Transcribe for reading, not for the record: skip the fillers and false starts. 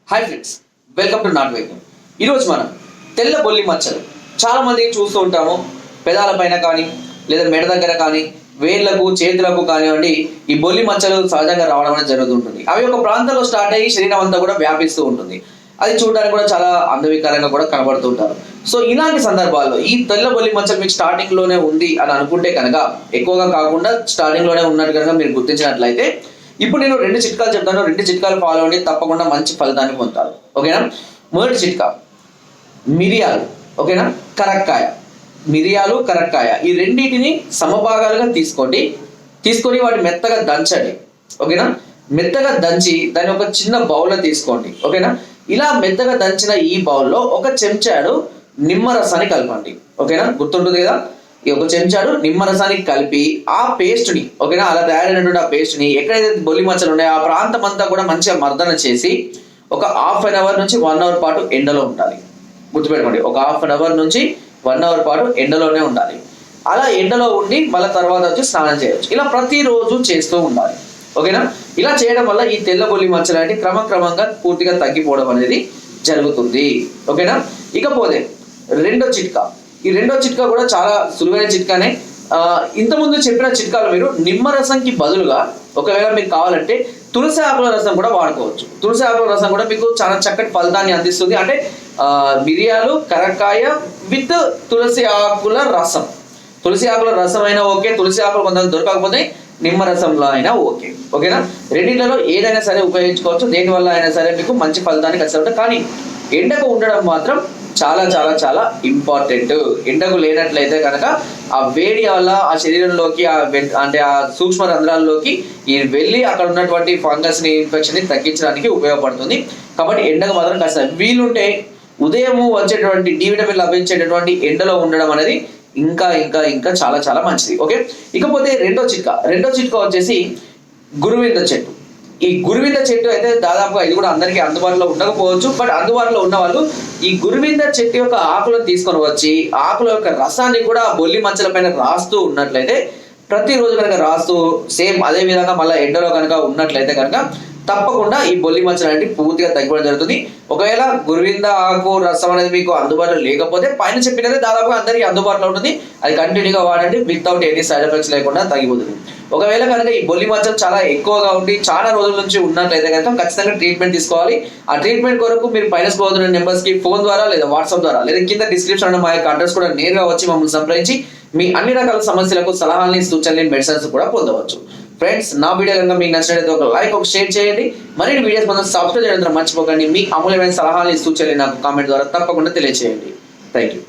Hi friends, welcome to not వైద్యం. ఈరోజు మనం తెల్ల బొల్లి మచ్చలు చాలా మందికి చూస్తూ ఉంటాము. పెదాల పైన కానీ లేదా మెడ దగ్గర కానీ వేళ్లకు చేతులకు కానివ్వండి, ఈ బొల్లి మచ్చలు సహజంగా రావడం అనేది జరుగుతుంటుంది. అవి ఒక ప్రాంతంలో స్టార్ట్ అయ్యి శరీరం అంతా కూడా వ్యాపిస్తూ ఉంటుంది. అది చూడడానికి కూడా చాలా అందవికారంగా కూడా కనబడుతుంటారు. సో ఇలాంటి సందర్భాల్లో ఈ తెల్ల బొల్లి మచ్చలు మీకు స్టార్టింగ్ లోనే ఉంది అని అనుకుంటే కనుక, ఎక్కువగా కాకుండా స్టార్టింగ్ లోనే ఉన్నట్టు కనుక మీరు గుర్తించినట్లయితే, ఇప్పుడు నేను 2 చిట్కాలు చెప్తాను. 2 చిట్కాలు ఫాలో అవ్వండి, తప్పకుండా మంచి ఫలితాన్ని పొందుతారు. ఓకేనా? మొదటి చిట్కా మిరియాలు. ఓకేనా? కరక్కాయ. మిరియాలు, కరక్కాయ ఈ రెండింటిని సమభాగాలుగా తీసుకొని వాటి మెత్తగా దంచండి. ఓకేనా? మెత్తగా దంచి దాన్ని ఒక చిన్న బౌల్లో తీసుకోండి. ఓకేనా? ఇలా మెత్తగా దంచిన ఈ బౌల్లో 1 చెంచాడు నిమ్మరసాన్ని కలపండి. ఓకేనా? గుర్తుంటుంది కదా? ఈ 1 చెంచాడు నిమ్మరసాన్ని కలిపి ఆ పేస్ట్ ని, ఓకేనా, అలా తయారైనటువంటి ఆ పేస్ట్ ని ఎక్కడైతే బొల్లి మచ్చలు ఉన్నాయో ఆ ప్రాంతం అంతా కూడా మంచిగా మర్దన చేసి ఒక ½ అవర్ నుంచి 1 అవర్ పాటు ఎండలో ఉండాలి. గుర్తుపెట్టుకోండి, ఒక ½ అవర్ నుంచి 1 అవర్ పాటు ఎండలోనే ఉండాలి. అలా ఎండలో ఉండి మళ్ళీ తర్వాత వచ్చి స్నానం చేయవచ్చు. ఇలా ప్రతిరోజు చేస్తూ ఉండాలి. ఓకేనా? ఇలా చేయడం వల్ల ఈ తెల్ల బొల్లి మచ్చలు అనేవి క్రమక్రమంగా పూర్తిగా తగ్గిపోవడం అనేది జరుగుతుంది. ఓకేనా? ఇకపోతే రెండో చిట్కా. ఈ రెండో చిట్కా కూడా చాలా సులువైన చిట్కానే. ఇంతకుముందు చెప్పిన చిట్కాలు మీరు నిమ్మరసంకి బదులుగా ఒకవేళ మీకు కావాలంటే తులసి ఆకుల రసం కూడా వాడుకోవచ్చు. తులసి ఆకుల రసం కూడా మీకు చాలా చక్కటి ఫలితాన్ని అందిస్తుంది. అంటే మిరియాలు, కరక్కాయ విత్ తులసి ఆకుల రసం. తులసి ఆకుల రసం అయినా ఓకే, తులసి ఆకులు కొంత దొరకకపోతే నిమ్మరసంలో అయినా ఓకే. ఓకేనా? రెండింటిలో ఏదైనా సరే ఉపయోగించుకోవచ్చు. దేనివల్ల అయినా సరే మీకు మంచి ఫలితాన్ని ఖచ్చితంగా. కానీ ఎండకు ఉండడం మాత్రం చాలా చాలా చాలా ఇంపార్టెంట్. ఎండకు లేనట్లయితే కనుక ఆ వేడి వల్ల ఆ శరీరంలోకి అంటే ఆ సూక్ష్మ రంధ్రాల్లోకి వెళ్ళి అక్కడ ఉన్నటువంటి ఫంగస్ ని, ఇన్ఫెక్షన్ ని తగ్గించడానికి ఉపయోగపడుతుంది. కాబట్టి ఎండకు మాత్రం కాస్త వీలుంటే ఉదయం వచ్చేటువంటి డి విటమిన్ లభించేటటువంటి ఎండలో ఉండడం అనేది ఇంకా ఇంకా ఇంకా చాలా చాలా మంచిది. ఓకే? ఇకపోతే రెండో చిట్కా వచ్చేసి గురువింద చెట్టు. ఈ గురువింద చెట్టు అయితే దాదాపుగా ఇది కూడా అందరికీ అందుబాటులో ఉండకపోవచ్చు. బట్ అందుబాటులో ఉన్న వాళ్ళు ఈ గురువింద చెట్టు యొక్క ఆకులను తీసుకొని వచ్చి ఆకుల యొక్క రసాన్ని కూడా బొల్లి మచ్చల పైన రాస్తూ ఉన్నట్లయితే, ప్రతిరోజు కనుక రాస్తూ సేమ్ అదే విధంగా మళ్ళీ ఎండలో కనుక ఉన్నట్లయితే కనుక తప్పకుండా ఈ బొల్లి మచ్చలు అనేవి పూర్తిగా తగ్గిపోవడం జరుగుతుంది. ఒకవేళ గురువింద ఆకు రసం అనేది మీకు అందుబాటులో లేకపోతే పైన చెప్పినదే దాదాపుగా అందరికీ అందుబాటులో ఉంటుంది. అది కంటిన్యూగా వాడండి, వితౌట్ ఎనీ సైడ్ ఎఫెక్ట్స్ లేకుండా తగ్గిపోతుంది. ఒకవేళ కనుక ఈ బొల్లి మచ్చలు చాలా ఎక్కువగా ఉండి చాలా రోజుల నుంచి ఉన్నట్లయితే కనుక ఖచ్చితంగా ట్రీట్మెంట్ తీసుకోవాలి. ఆ ట్రీట్మెంట్ కొరకు మీరు పైన స్క్రోల్ నెంబర్స్ కి ఫోన్ ద్వారా లేదా వాట్సాప్ ద్వారా లేదా కింద డిస్క్రిప్షన్ మా యొక్క అడ్రస్ కూడా నేరుగా వచ్చి మమ్మల్ని సంప్రదించి మీ అన్ని రకాల సమస్యలకు సలహాలని, సూచనలు, మెడిసిన్స్ కూడా పొందవచ్చు. ఫ్రెండ్స్, నా వీడియో కనుక మీకు నచ్చినట్లయితే ఒక లైక్, ఒక షేర్ చేయండి. మరిన్ని వీడియోస్ మనం సబ్స్క్రైబ్ చేయడం మర్చిపోకండి. మీ అమూల్యమైన సలహాలని, సూచనలు నాకు కామెంట్ ద్వారా తప్పకుండా తెలియజేయండి. Thank you.